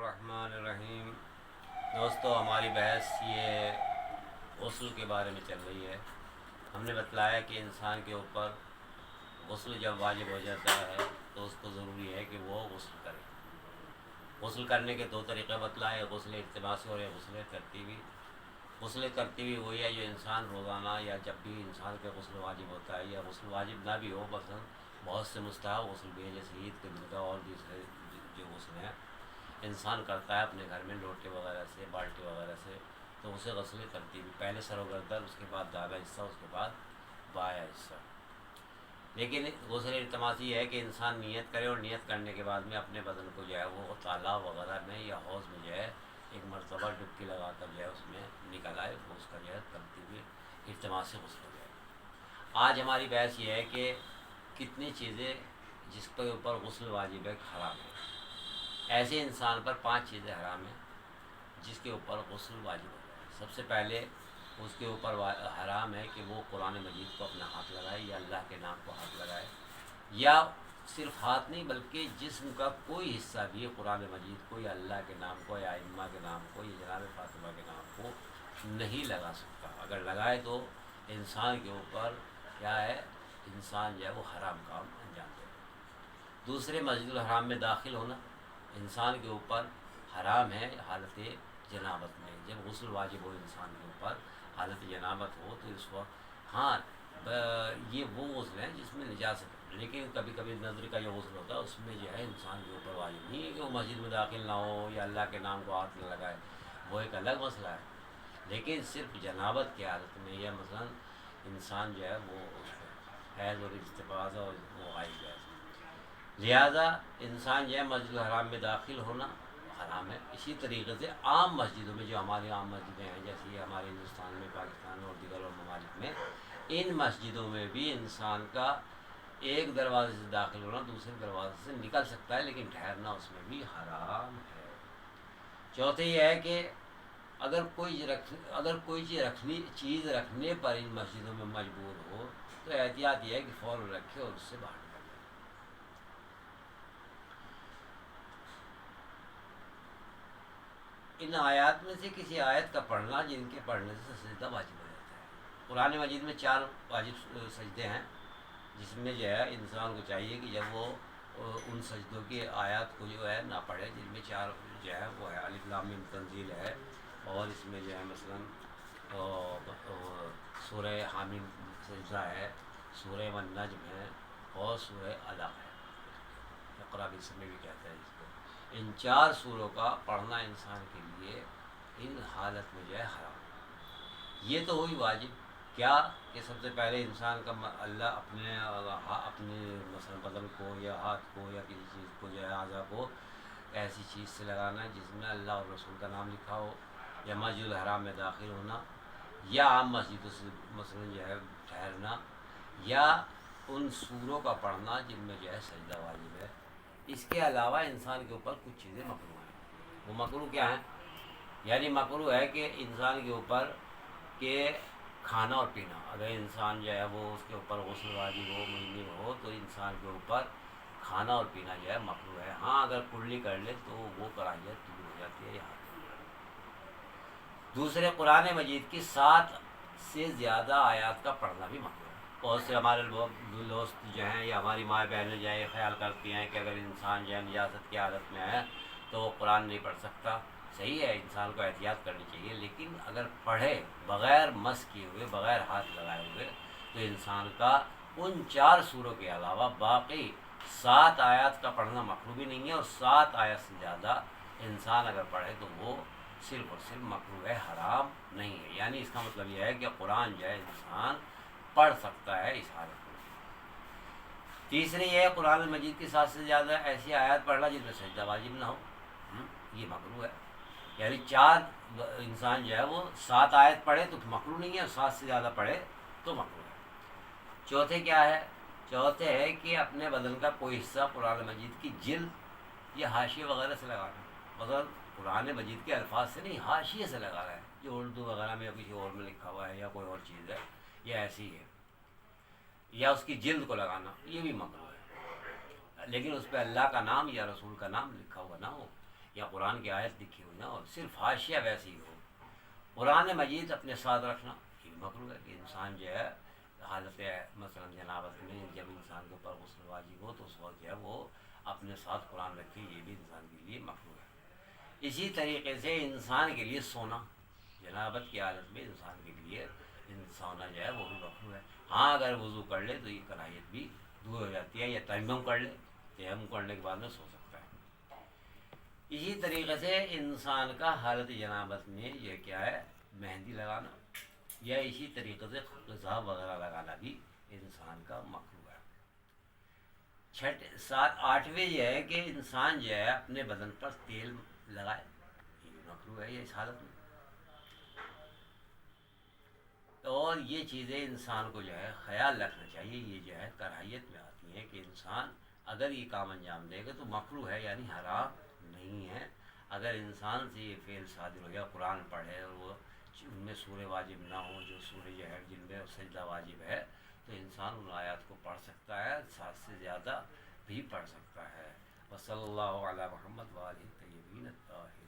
الرحمن الرحیم۔ دوستو، ہماری بحث یہ غسل کے بارے میں چل رہی ہے۔ ہم نے بتلایا کہ انسان کے اوپر غسل جب واجب ہو جاتا ہے تو اس کو ضروری ہے کہ وہ غسل کرے۔ غسل کرنے کے دو طریقے بتلائے، غسل التماسی اور غسل ترتیبی۔ غسل ترتیبی وہی ہے جو انسان روزانہ یا جب بھی انسان کے غسل واجب ہوتا ہے، یا غسل واجب نہ بھی ہو، مثلا بہت سے مستحب غسل بھی ہیں جیسے عید کے دن کا اور دوسرے جو غسل ہیں انسان کرتا ہے اپنے گھر میں لوٹے وغیرہ سے، بالٹی وغیرہ سے، تو اسے غسل ترتیبی، پہلے سر و گردن، اس کے بعد داڑھا حصہ، اس کے بعد بایاں حصہ۔ لیکن غسل التماسی یہ ہے کہ انسان نیت کرے اور نیت کرنے کے بعد میں اپنے بدن کو جو ہے وہ تالاب وغیرہ میں یا حوض میں جو ہے ایک مرتبہ ڈبکی لگا کر جو ہے اس میں نکل آئے، وہ اس کا جو ہے ترتیبی التماسی غسل ہو جائے۔ آج ہماری بحث یہ ہے کہ کتنی چیزیں جس کے اوپر غسل واجب ہے حرام ہے۔ ایسے انسان پر 5 چیزیں حرام ہیں جس کے اوپر غسل واجب ہو جائے۔ سب سے پہلے اس کے اوپر حرام ہے کہ وہ قرآن مجید کو اپنا ہاتھ لگائے یا اللہ کے نام کو ہاتھ لگائے، یا صرف ہاتھ نہیں بلکہ جسم کا کوئی حصہ بھی قرآن مجید کو یا اللہ کے نام کو یا ائمہ کے نام کو یا جناب فاطمہ کے نام کو نہیں لگا سکتا۔ اگر لگائے تو انسان کے اوپر کیا ہے، انسان جو ہے وہ حرام کام انجام دے۔ دوسرے، مسجد الحرام میں داخل ہونا انسان کے اوپر حرام ہے حالت جنابت میں۔ جب غسل واجب ہو انسان کے اوپر حالت جنابت ہو تو اس وقت یہ وہ غسل ہیں جس میں نجاست ہے، لیکن کبھی کبھی نظر کا جو غسل ہوتا ہے اس میں جو ہے انسان کے اوپر واجب نہیں ہے کہ وہ مسجد میں داخل نہ ہو یا اللہ کے نام کو ہاتھ نہ لگائے، وہ ایک الگ مسئلہ ہے۔ لیکن صرف جنابت کی حالت میں یا مثلا انسان جو ہے وہ حیض اور استفاضہ اور وہ آئی ہے، لہذا انسان جو ہے مسجد الحرام میں داخل ہونا حرام ہے۔ اسی طریقے سے عام مسجدوں میں، جو ہماری عام مسجدیں ہیں جیسے یہ ہمارے ہندوستان میں، پاکستان میں اور دیگر اور ممالک میں، ان مسجدوں میں بھی انسان کا ایک دروازے سے داخل ہونا دوسرے دروازے سے نکل سکتا ہے، لیکن ٹھہرنا اس میں بھی حرام ہے۔ چوتھے یہ ہے کہ اگر کوئی چیز رکھنے پر ان مسجدوں میں مجبور ہو تو احتیاط یہ ہے کہ فوراً رکھے اور اس سے باہر نکل جائے۔ ان آیات میں سے کسی آیت کا پڑھنا جن کے پڑھنے سے سجدہ واجب ہو جاتا ہے۔ قرآن مجید میں 4 واجب سجدے ہیں جس میں جو ہے انسان کو چاہیے کہ جب وہ ان سجدوں کی آیات کو جو ہے نہ پڑھے، جن میں 4 جو ہے وہ ہے الف لام میم تنزیل ہے، اور اس میں جو ہے مثلا سورہ حامیم سجدہ ہے، سورہ والنجم ہے اور سورہ علق ہے، اقرا بسم بھی کہتا ہے اس کو۔ ان 4 سوروں کا پڑھنا انسان کے لیے ان حالت میں جو ہے حرام ہے۔ یہ تو ہوئی واجب، کیا کہ سب سے پہلے انسان کا اللہ اپنے مثلا بدن کو یا ہاتھ کو یا کسی چیز کو جو ہے اعضاء کو ایسی چیز سے لگانا ہے جس میں اللہ اور رسول کا نام لکھا ہو، یا مسجد الحرام میں داخل ہونا، یا عام مسجدوں سے مثلا جو ہے ٹھہرنا، یا ان سوروں کا پڑھنا جن میں جو ہے سجدہ واجب ہے۔ اس کے علاوہ انسان کے اوپر کچھ چیزیں مکروہ ہیں۔ وہ مکروہ کیا ہیں؟ یعنی مکروہ ہے کہ انسان کے اوپر کہ کھانا اور پینا، اگر انسان جو ہے وہ اس کے اوپر غسل واجب ہو، مہینے ہو، تو انسان کے اوپر کھانا اور پینا جو ہے مکروہ ہے۔ ہاں اگر کلی کر لے تو وہ کراہیت دور ہو جاتی ہے۔ یہاں دوسرے، قرآن مجید کی 7 سے زیادہ آیات کا پڑھنا بھی مکروہ ہے۔ بہت سے ہمارے دوست جو ہیں یا ہماری ماں بہنیں جو ہے یہ خیال کرتی ہیں کہ اگر انسان جو ہے نجاست کی حالت میں ہے تو وہ قرآن نہیں پڑھ سکتا۔ صحیح ہے، انسان کو احتیاط کرنی چاہیے، لیکن اگر پڑھے بغیر مس کیے ہوئے، بغیر ہاتھ لگائے ہوئے، تو انسان کا ان 4 سوروں کے علاوہ باقی 7 آیات کا پڑھنا مکروہ بھی نہیں ہے، اور 7 آیت سے زیادہ انسان اگر پڑھے تو وہ صرف اور صرف مکروہ ہے، حرام نہیں ہے۔ یعنی اس کا مطلب یہ ہے کہ قرآن جو ہے انسان پڑھ سکتا ہے اس حالت میں۔ تیسری یہ ہے قرآن مجید کی 7 سے زیادہ ایسی آیات پڑھنا جن میں سجدہ واجب نہ ہو، یہ مکروہ ہے۔ یعنی 4 انسان جو ہے وہ 7 آیت پڑھے تو مکروہ نہیں ہے، اور 7 سے زیادہ پڑھے تو مکروہ ہے۔ چوتھے کیا ہے؟ چوتھے ہے کہ اپنے بدن کا کوئی حصہ قرآن مجید کی جلد یا حاشیے وغیرہ سے لگانا، مگر قرآن مجید کے الفاظ سے نہیں، حاشیے سے لگانا ہے، جو اردو وغیرہ میں یا کسی اور میں لکھا ہوا ہے یا کوئی اور چیز ہے یا ایسی ہے، یا اس کی جلد کو لگانا، یہ بھی مکروہ ہے، لیکن اس پہ اللہ کا نام یا رسول کا نام لکھا ہوا نہ ہو، یا قرآن قرآن کی آیت لکھی ہوئی نا اور صرف حاشیہ ویسی ہو، قرآن مجید اپنے ساتھ رکھنا یہ بھی مکروہ ہے کہ انسان جو ہے حالت مثلا جنابت میں جب انسان کے اوپر غسل واجب ہو تو اس وقت جو ہے وہ اپنے ساتھ قرآن رکھے، یہ بھی انسان کے لیے مکروہ ہے۔ اسی طریقے سے انسان کے لیے سونا، جنابت کی حالت میں انسان کے لیے سونا جو ہے وہ بھی مکروہ ہے۔ ہاں اگر وضو کر لے تو یہ کراہیت بھی دور ہو جاتی ہے، یا تیمم کر لے، تیمم کرنے کے بعد میں سو سکتا ہے۔ اسی طریقے سے انسان کا حالت جنابت میں یہ کیا ہے، مہندی لگانا یا اسی طریقے سے غذا وغیرہ لگانا بھی انسان کا مکروہ ہے۔ آٹھویں یہ ہے کہ انسان جو ہے اپنے بدن پر تیل لگائے، یہ بھی مکروہ ہے یہ اس حالت میں۔ اور یہ چیزیں انسان کو جو ہے خیال رکھنا چاہیے، یہ جو ہے کراہیت میں آتی ہیں کہ انسان اگر یہ کام انجام دے گا تو مکروہ ہے، یعنی حرام نہیں ہے۔ اگر انسان سے یہ فعل صادر ہو گیا، قرآن پڑھے اور وہ ان میں سورہ واجب نہ ہو، جو سورہ جو ہے جن میں سجدہ واجب ہے، تو انسان ان آیات کو پڑھ سکتا ہے، 7 سے زیادہ بھی پڑھ سکتا ہے۔ وصلی اللہ علی محمد وآلہ الطیبین الطاہرین۔